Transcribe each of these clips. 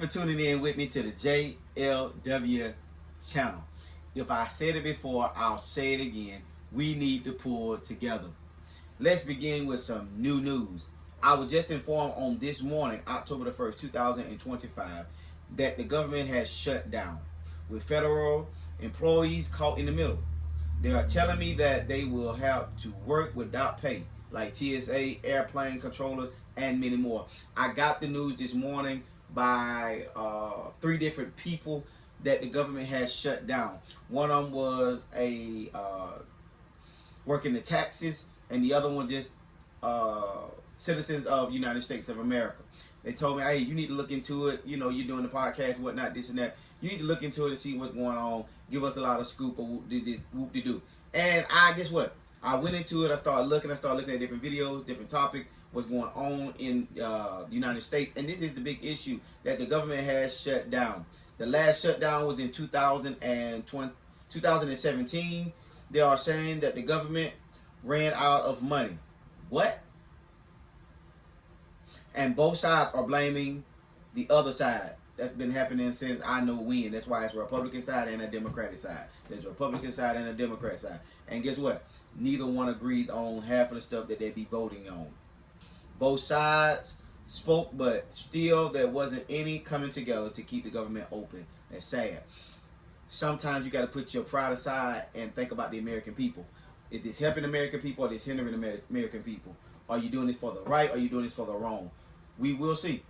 for tuning in with me to the JLW channel. If I said it before, I'll say it again. We need to pull together. Let's begin with some new news. I was just informed on this morning, October the 1st, 2025, that the government has shut down, with federal employees caught in the middle. They are telling me that they will have to work without pay, like TSA, airplane controllers, and many more. I got the news this morning by 3 different people that the government has shut down. One of them was a working the taxes, and the other one just citizens of United States of America. They told me, hey, you need to look into it. You know, you're doing the podcast, whatnot, this and that. You need to look into it and see what's going on. Give us a lot of scoop of whoop-de-doo. And guess what? I went into it. I started looking at different videos, different topics, what's going on in the United States. And this is the big issue that the government has shut down. The last shutdown was in 2017. They are saying that the government ran out of money. What? And both sides are blaming the other side. That's been happening since I know when. That's why it's a Republican side and a Democratic side. There's a Republican side and a Democrat side. And guess what? Neither one agrees on half of the stuff that they be voting on. Both sides spoke, but still there wasn't any coming together to keep the government open. That's sad. Sometimes you got to put your pride aside and think about the American people. Is this helping the American people or is this hindering the American people? Are you doing this for the right or are you doing this for the wrong? We will see.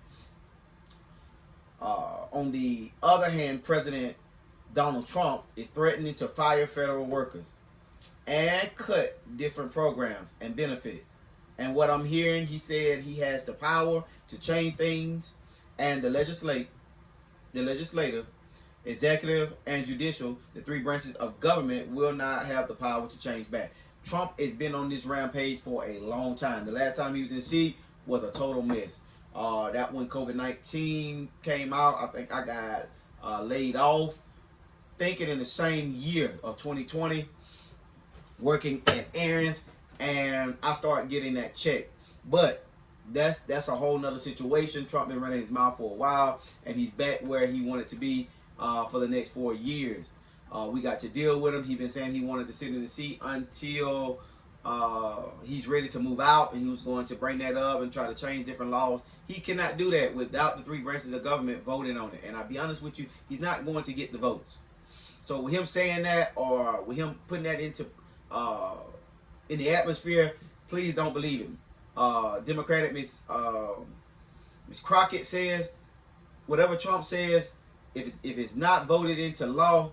On the other hand, President Donald Trump is threatening to fire federal workers and cut different programs and benefits. And what I'm hearing, he said he has the power to change things, and the legislative, executive, and judicial, the 3 branches of government, will not have the power to change back. Trump has been on this rampage for a long time. The last time he was in seat was a total mess. That when COVID-19 came out, I think I got laid off. Thinking in the same year of 2020, working at errands, and I started getting that check. But that's a whole nother situation. Trump been running his mouth for a while, and he's back where he wanted to be for the next 4 years. We got to deal with him. He's been saying he wanted to sit in the seat until he's ready to move out, and he was going to bring that up and try to change different laws. He cannot do that without the 3 branches of government voting on it. And I'll be honest with you, he's not going to get the votes. So with him saying that, or with him putting that into in the atmosphere, please don't believe him. Democratic Miss Crockett says, whatever Trump says, if it's not voted into law,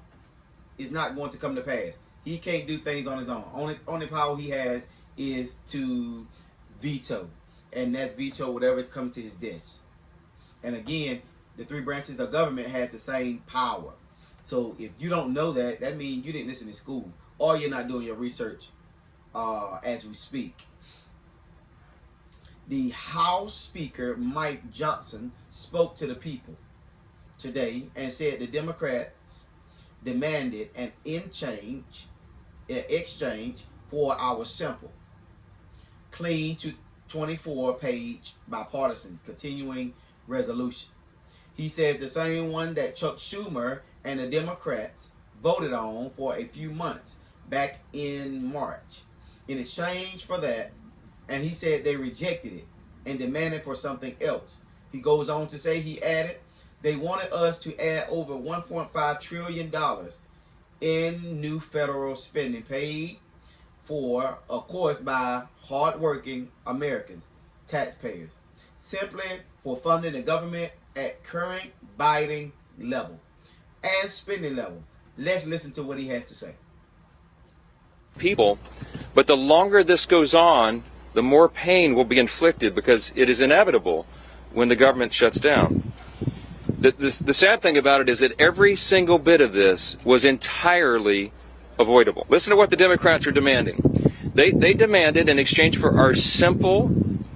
it's not going to come to pass. He can't do things on his own. Only power he has is to veto. And that's veto whatever is coming to his desk. And again, the 3 branches of government has the same power. So if you don't know that, that means you didn't listen to school, or you're not doing your research as we speak. The House Speaker, Mike Johnson, spoke to the people today and said the Democrats demanded an exchange for our simple, clean to 24-page bipartisan continuing resolution. He said the same one that Chuck Schumer and the Democrats voted on for a few months back in March. In exchange for that, and he said they rejected it and demanded for something else. He goes on to say, he added, they wanted us to add over $1.5 trillion in new federal spending paid for, of course, by hardworking Americans, taxpayers, simply for funding the government at current Biden level and spending level. Let's listen to what he has to say. People, but the longer this goes on, the more pain will be inflicted because it is inevitable when the government shuts down. The sad thing about it is that every single bit of this was entirely avoidable. Listen to what the Democrats are demanding. They demanded, in exchange for our simple,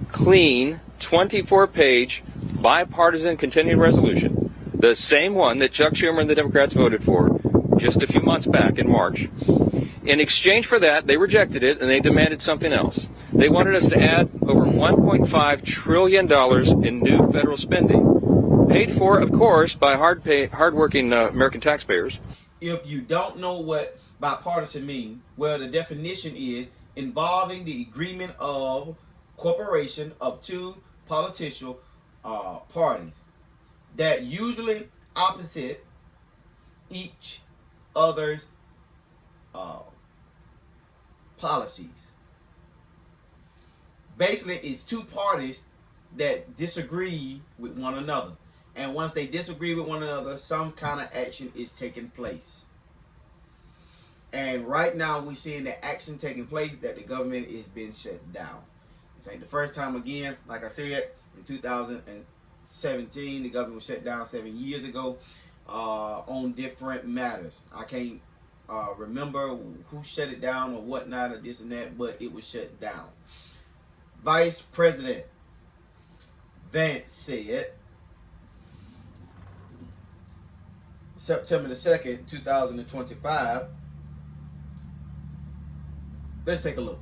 clean, 24-page bipartisan continuing resolution, the same one that Chuck Schumer and the Democrats voted for just a few months back in March. In exchange for that, they rejected it and they demanded something else. They wanted us to add over $1.5 trillion in new federal spending paid for, of course, by hardworking American taxpayers. If you don't know what bipartisan means, well, the definition is involving the agreement of corporation of two political parties that usually opposite each other's policies. Basically, it's two parties that disagree with one another. And once they disagree with one another, some kind of action is taking place. And right now, we're seeing the action taking place that the government is being shut down. This ain't the first time again. Like I said, in 2017, the government was shut down 7 years ago on different matters. I can't remember who shut it down or whatnot or this and that, but it was shut down. Vice President Vance said September the 2nd, 2025. Let's take a look.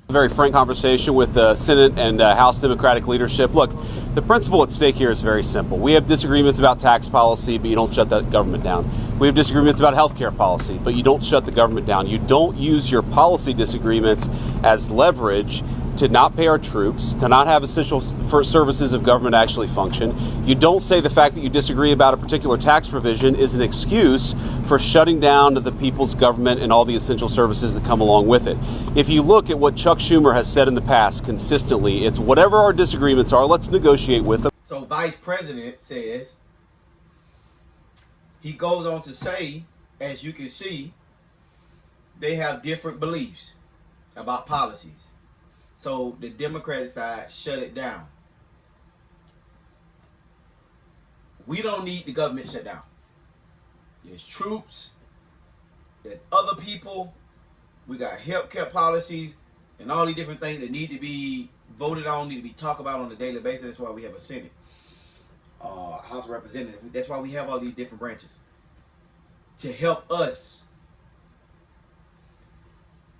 A very frank conversation with the Senate and House Democratic leadership. Look, the principle at stake here is very simple. We have disagreements about tax policy, but you don't shut that government down. We have disagreements about healthcare policy, but you don't shut the government down. You don't use your policy disagreements as leverage to not pay our troops, to not have essential services of government actually function. You don't say the fact that you disagree about a particular tax provision is an excuse for shutting down the people's government and all the essential services that come along with it. If you look at what Chuck Schumer has said in the past consistently, it's whatever our disagreements are, let's negotiate with them. So Vice President says, he goes on to say, as you can see, they have different beliefs about policies. So the Democratic side shut it down. We don't need the government shut down. There's troops. There's other people. We got healthcare policies and all these different things that need to be voted on, need to be talked about on a daily basis. That's why we have a Senate, House of Representatives. That's why we have all these different branches to help us,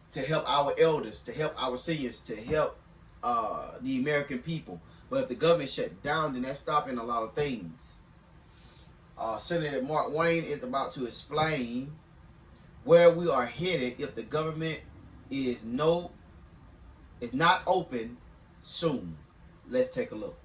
to help our elders, to help our seniors, to help the American people. But if the government shut down, then that's stopping a lot of things. Senator Mark Wayne is about to explain where we are headed if the government is not open soon. Let's take a look.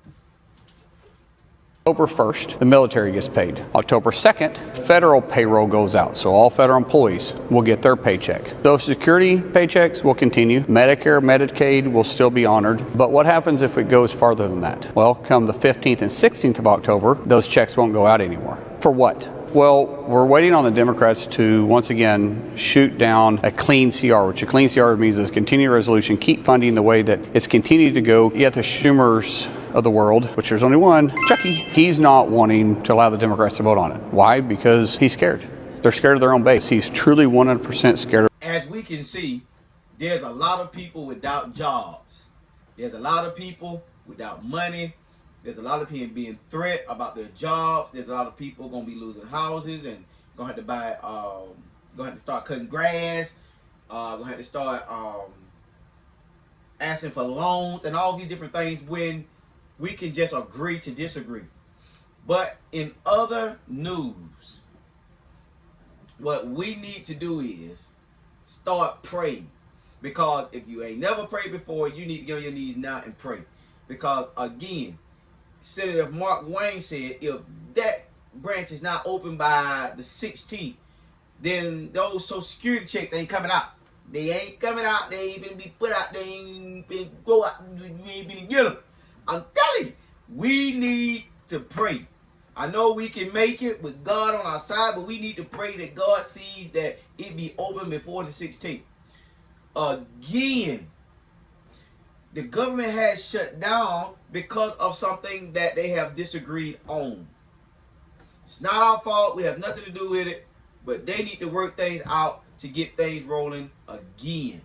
October 1st, the military gets paid. October 2nd, federal payroll goes out, so all federal employees will get their paycheck. Social Security paychecks will continue. Medicare, Medicaid will still be honored. But what happens if it goes farther than that? Well, come the 15th and 16th of October, those checks won't go out anymore. For what? Well, we're waiting on the Democrats to once again shoot down a clean CR, which a clean CR means is a continuing resolution, keep funding the way that it's continued to go. Yet the Schumers of the world, which there's only one, Chucky, he's not wanting to allow the Democrats to vote on it. Why? Because he's scared. They're scared of their own base. He's truly 100% scared. As we can see, there's a lot of people without jobs. There's a lot of people without money. There's a lot of people being threatened about their jobs. There's a lot of people going to be losing houses and going to have to buy, going to have to start cutting grass, going to have to start asking for loans and all these different things when we can just agree to disagree. But in other news, what we need to do is start praying. Because if you ain't never prayed before, you need to get on your knees now and pray. Because again, Senator Mark Wayne said if that branch is not open by the 16th, then those Social Security checks ain't coming out. They ain't coming out. They ain't gonna be put out. They ain't gonna go out. We ain't gonna get them. I'm telling you, we need to pray. I know we can make it with God on our side, but we need to pray that God sees that it be open before the 16th. Again, the government has shut down because of something that they have disagreed on. It's not our fault. We have nothing to do with it, but they need to work things out to get things rolling again.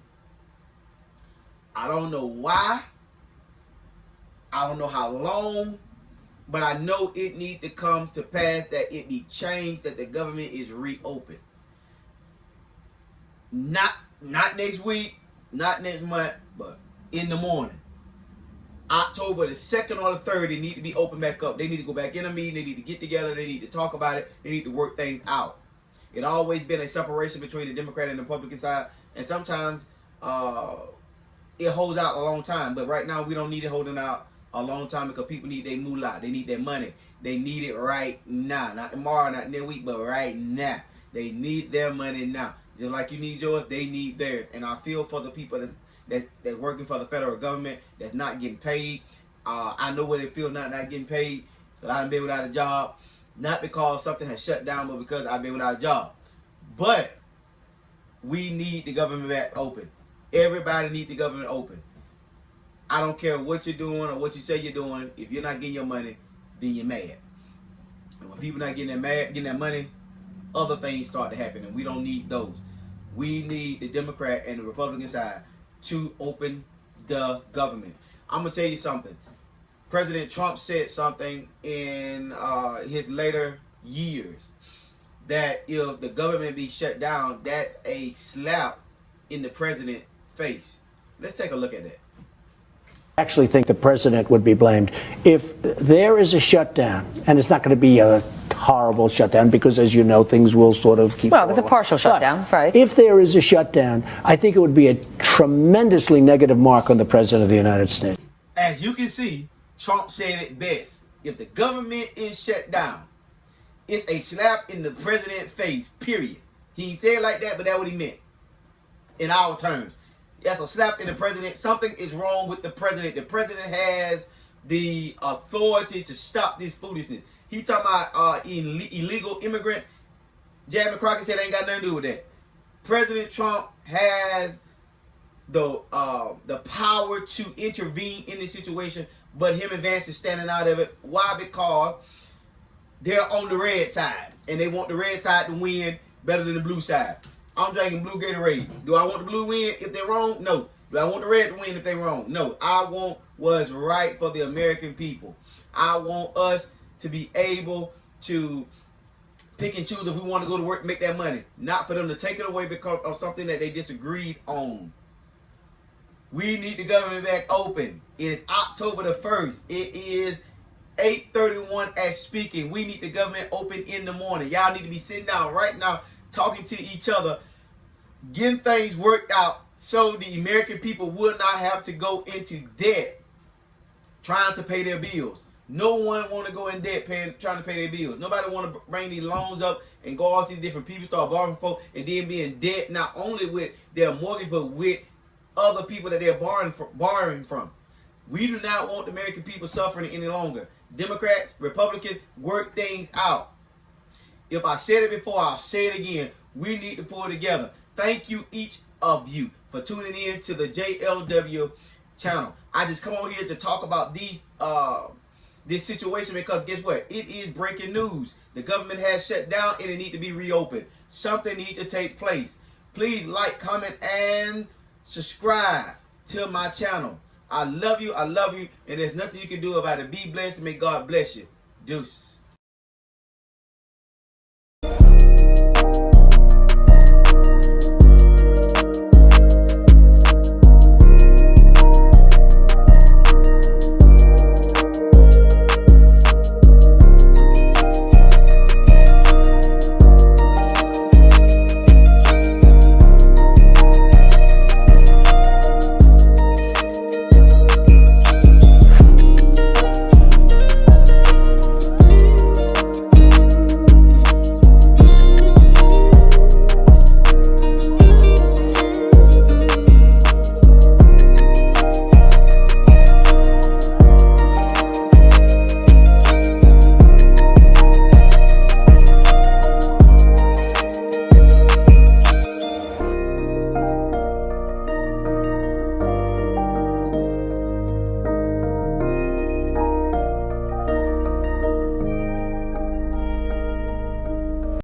I don't know why. I don't know how long, but I know it needs to come to pass that it be changed, that the government is reopened. Not next week, not next month, but in the morning. October the 2nd or the 3rd, they need to be open back up. They need to go back in a meeting. They need to get together. They need to talk about it. They need to work things out. It always been a separation between the Democrat and the Republican side, and sometimes it holds out a long time. But right now, we don't need it holding out a long time because people need their moolah. They need their money. They need it right now. Not tomorrow, not next week, but right now. They need their money now. Just like you need yours, they need theirs. And I feel for the people that's working for the federal government that's not getting paid. I know what it feels not getting paid. But I've been without a job. Not because something has shut down, but because I've been without a job. But we need the government back open. Everybody needs the government open. I don't care what you're doing or what you say you're doing. If you're not getting your money, then you're mad. And when people not getting that money, other things start to happen, and we don't need those. We need the Democrat and the Republican side to open the government. I'm gonna tell you something. President Trump said something in his later years that if the government be shut down, that's a slap in the president's face. Let's take a look at that. I actually think the president would be blamed if there is a shutdown, and it's not going to be a horrible shutdown because, as you know, things will sort of keep. Well, it's a partial shutdown, right? If there is a shutdown, I think it would be a tremendously negative mark on the president of the United States. As you can see, Trump said it best. If the government is shut down, it's a slap in the president's face, period. He said it like that, but that's what he meant in our terms. That's a slap in the president. Something is wrong with the president. The president has the authority to stop this foolishness. He talking about illegal immigrants. Jasmine Crockett said ain't got nothing to do with that. President Trump has the power to intervene in this situation, but him and Vance is standing out of it. Why? Because they're on the red side, and they want the red side to win better than the blue side. I'm drinking blue Gatorade. Do I want the blue win if they're wrong? No. Do I want the red to win if they're wrong? No. I want what's right for the American people. I want us to be able to pick and choose if we want to go to work and make that money. Not for them to take it away because of something that they disagreed on. We need the government back open. It is October the 1st. It is 8:31 as speaking. We need the government open in the morning. Y'all need to be sitting down right now, talking to each other, getting things worked out so the American people will not have to go into debt trying to pay their bills. No one want to go in debt trying to pay their bills. Nobody want to bring these loans up and go off to different people, start borrowing for, and then be in debt not only with their mortgage but with other people that they're borrowing from. We do not want the American people suffering any longer. Democrats, Republicans, work things out. If I said it before, I'll say it again. We need to pull together. Thank you, each of you, for tuning in to the JLW channel. I just come on here to talk about this situation because guess what? It is breaking news. The government has shut down and it needs to be reopened. Something needs to take place. Please like, comment, and subscribe to my channel. I love you, and there's nothing you can do about it. Be blessed and may God bless you. Deuces.